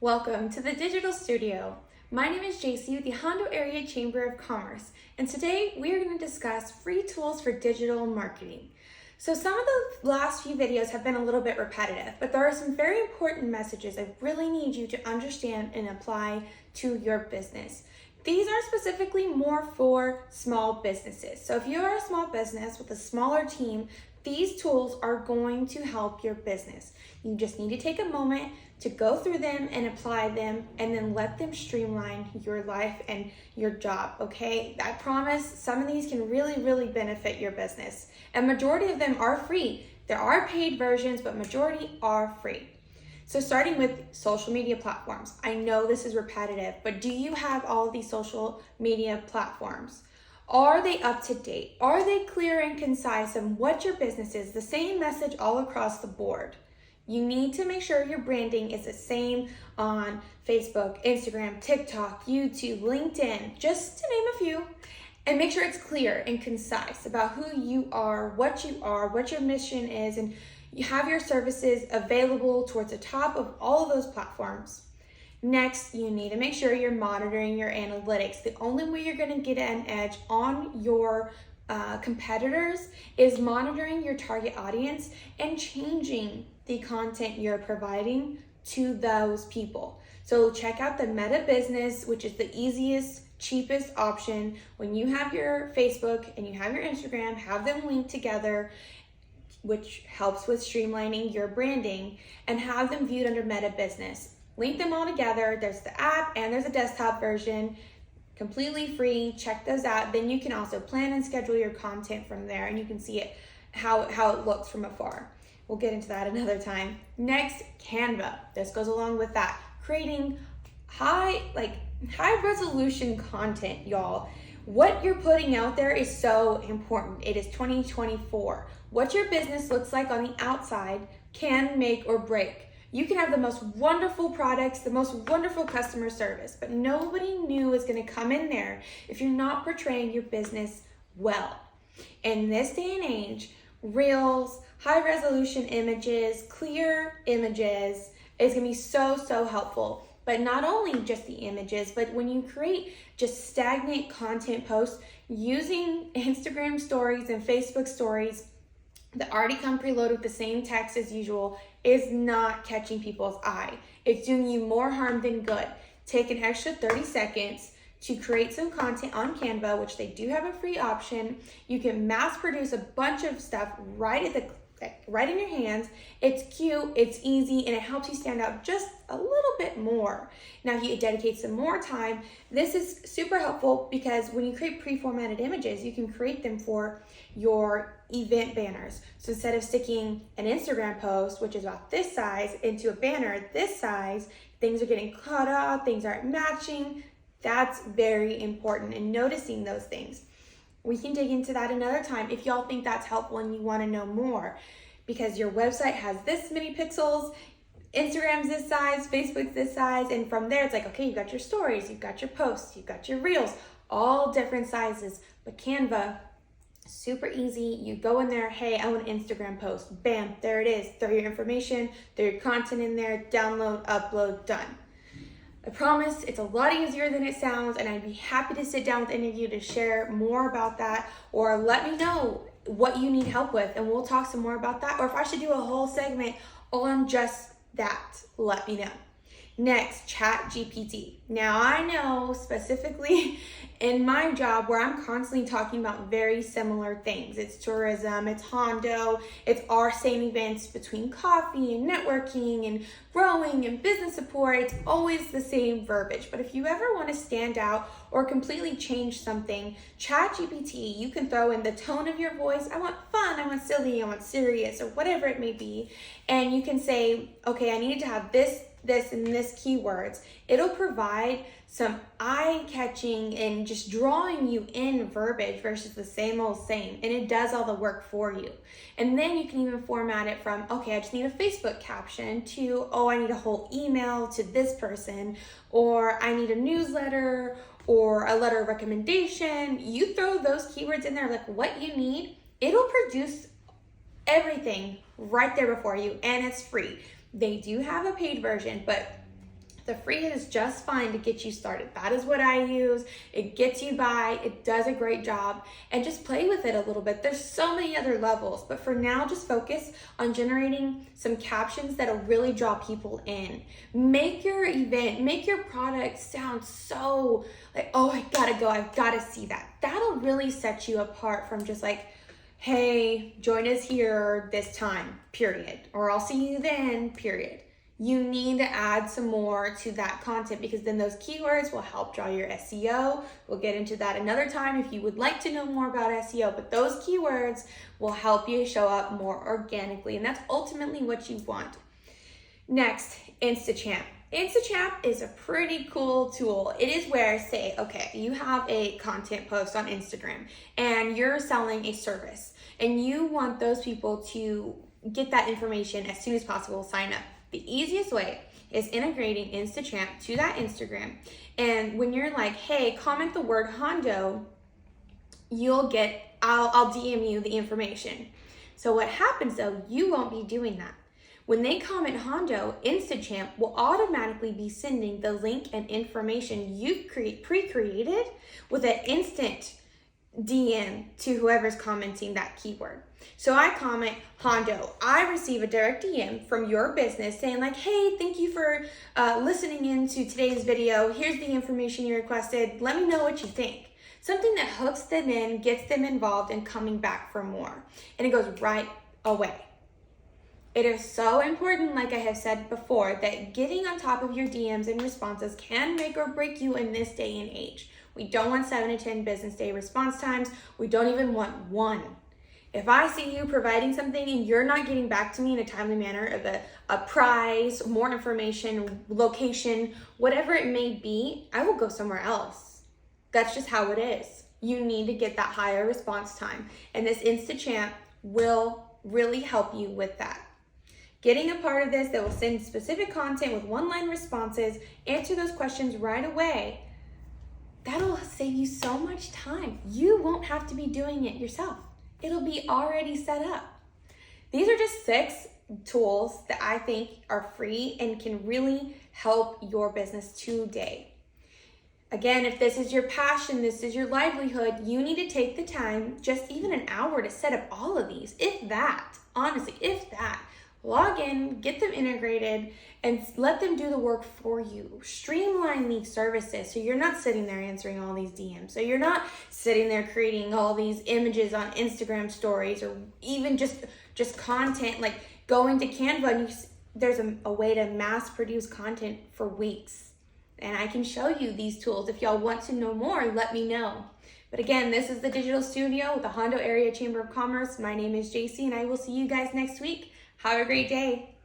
Welcome to the Digital Studio. My name is JC with the Hondo Area Chamber of Commerce, and today we are going to discuss free tools for digital marketing. So some of the last few videos have been a little bit repetitive, but there are some very important messages I really need you to understand and apply to your business. These are specifically more for small businesses. So if you are a small business with a smaller team, these tools are going to help your business. You just need to take a moment to go through them and apply them, and then let them streamline your life and your job, okay? I promise some of these can really benefit your business. And majority of them are free. There are paid versions, but majority are free. So starting with social media platforms. I know this is repetitive, but do you have all of these social media platforms? Are they up to date? Are they clear and concise on what your business is? The same message all across the board. You need to make sure your branding is the same on Facebook, Instagram, TikTok, YouTube, LinkedIn, just to name a few. And make sure it's clear and concise about who you are, what your mission is, and you have your services available towards the top of all of those platforms. Next, you need to make sure you're monitoring your analytics. The only way you're going to get an edge on your competitors is monitoring your target audience and changing the content you're providing to those people. So check out the Meta Business, which is the easiest, cheapest option. When you have your Facebook and you have your Instagram, have them linked together, which helps with streamlining your branding, and have them viewed under Meta Business. Link them all together. There's the app and there's a desktop version, completely free. Check those out. Then you can also plan and schedule your content from there, and you can see it how it looks from afar. We'll get into that another time. Next, Canva. This goes along with that. Creating high resolution content, y'all. What you're putting out there is so important. It is 2024. What your business looks like on the outside can make or break. You can have the most wonderful products, the most wonderful customer service, but nobody new is going to come in there if you're not portraying your business well. In this day and age, Reels, high resolution images, clear images is going to be so helpful. But not only just the images, but when you create just stagnant content posts using Instagram stories and Facebook stories that already come preloaded with the same text as usual is not catching people's eye. It's doing you more harm than good. Take an extra 30 seconds to create some content on Canva, which they do have a free option. You can mass produce a bunch of stuff right in your hands. It's cute, it's easy, and it helps you stand out just a little bit more. Now, if you dedicate some more time, this is super helpful because when you create pre-formatted images, you can create them for your event banners. So instead of sticking an Instagram post, which is about this size, into a banner this size, things are getting cut off, things aren't matching. That's very important, and noticing those things. We can dig into that another time if y'all think that's helpful and you want to know more, because your website has this many pixels, Instagram's this size, Facebook's this size, and from there it's like, okay, you've got your stories, you've got your posts, you've got your reels, all different sizes. But Canva, super easy. You go in there, hey, I want an Instagram post, bam, there it is. Throw your information, throw your content in there, download, upload, done. I promise it's a lot easier than it sounds, and I'd be happy to sit down with any of you to share more about that, or let me know what you need help with and we'll talk some more about that, or if I should do a whole segment on just that, let me know. Next, ChatGPT. Now, I know specifically in my job where I'm constantly talking about very similar things. It's tourism, it's Hondo, it's our same events between coffee and networking and growing and business support. It's always the same verbiage. But if you ever want to stand out or completely change something, ChatGPT, you can throw in the tone of your voice. I want fun, I want silly, I want serious, or whatever it may be. And you can say, okay, I need to have this, and this keywords. It'll provide some eye-catching and just drawing you in verbiage versus the same old same, and it does all the work for you. And then you can even format it from, okay, I just need a Facebook caption, to, oh, I need a whole email to this person, or I need a newsletter or a letter of recommendation. You throw those keywords in there, like what you need, it'll produce everything right there before you, and it's free. They do have a paid version, but The free is just fine to get you started. That is what I use. It gets you by, it does a great job, and just play with it a little bit. There's so many other levels, but for now, just focus on generating some captions that'll really draw people in. Make your event, make your product sound so like, oh, I gotta go, I've gotta see that. That'll really set you apart from just like, hey, join us here this time, period. Or I'll see you then, period. You need to add some more to that content because then those keywords will help draw your SEO. We'll get into that another time if you would like to know more about SEO, but those keywords will help you show up more organically, and that's ultimately what you want. Next, Instachamp. Instachamp is a pretty cool tool. It is where, say, okay, you have a content post on Instagram and you're selling a service and you want those people to get that information as soon as possible, sign up. The easiest way is integrating Instachamp to that Instagram. And when you're like, hey, comment the word Hondo, you'll get, I'll DM you the information. So what happens though, you won't be doing that. When they comment Hondo, Instachamp will automatically be sending the link and information you've pre-created with an instant DM to whoever's commenting that keyword. So I comment Hondo, I receive a direct DM from your business saying like, hey, thank you for listening in to today's video. Here's the information you requested. Let me know what you think. Something that hooks them in, gets them involved and coming back for more. And it goes right away. It is so important, like I have said before, that getting on top of your DMs and responses can make or break you in this day and age. We don't want 7 to 10 business day response times. We don't even want 1. If I see you providing something and you're not getting back to me in a timely manner of a price, more information, location, whatever it may be, I will go somewhere else. That's just how it is. You need to get that higher response time. And this Instachamp will really help you with that. Getting a part of this that will send specific content with one-line responses, answer those questions right away, that'll save you so much time. You won't have to be doing it yourself. It'll be already set up. These are just 6 tools that I think are free and can really help your business today. Again, if this is your passion, this is your livelihood, you need to take the time, just even an hour to set up all of these, if that, honestly, if that. Log in, get them integrated, and let them do the work for you. Streamline these services so you're not sitting there answering all these DMs. So you're not sitting there creating all these images on Instagram stories or even just content like going to Canva and there's a way to mass produce content for weeks. And I can show you these tools. If y'all want to know more, let me know. But again, this is the Digital Studio with the Hondo Area Chamber of Commerce. My name is JC and I will see you guys next week. Have a great day.